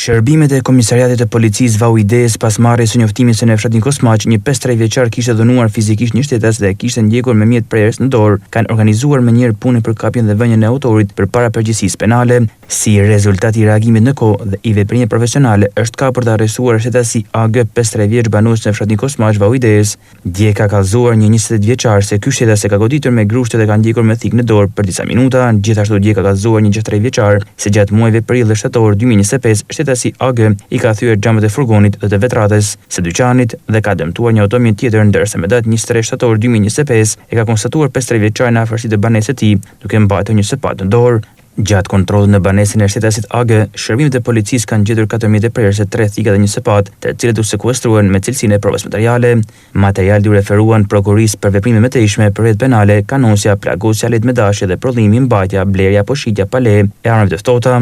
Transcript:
Shërbimet e Komisariatit të Policisë Vauides pas marrjes së njoftimit se në fshatin Kosmaq, një 53 vjeçar kishte dhunuar fizikisht një shtetas dhe kishte ndjekur me mjet prerës në dorë, kanë organizuar menjëherë punën për kapjen dhe vënien e autorit përpara përgjegjësisë penale. Si rezultat i reagimit në kohë dhe i veprimeve profesionale, është kapur dhe arrestuar shtetasi AG 53 vjeç banues në fshatin Kosmaq Vauides. Dje ka kallëzuar një 28 vjeçar se ky shtetas e ka goditur me grushte dhe ka ndjekur me thikë në dorë për disa minuta. Gjithashtu dje ka kallëzuar një 63 vjeçar se gjatë muajve prill dhe shtator 2025 shtetasi AG i ka thyer xhamat e furgonit dhe të vetratës së dyqanit dhe ka dëmtuar një automjet tjetër, ndërsa me datë 23 shtator 2025 e ka konstatuar 53 vjeçar në afërsitë të banesës së tij, duke mbajtur një sepat në dorë. Gjatë kontrollit në banesën e shtetasit AG, shërbimet e policisë kanë gjetur 4 mjete prerëse, 3 thika dhe një sepat, të cilat u sekuestruan me cilësinë e provës materiale. Materialet u referuan prokurisë për veprime më të ishme për rreth penale, kanonsia, plagosja, lehtë me dashje dhe prodhimi, mbajtja, blerja apo shitja pa leje e armëve të ftohta.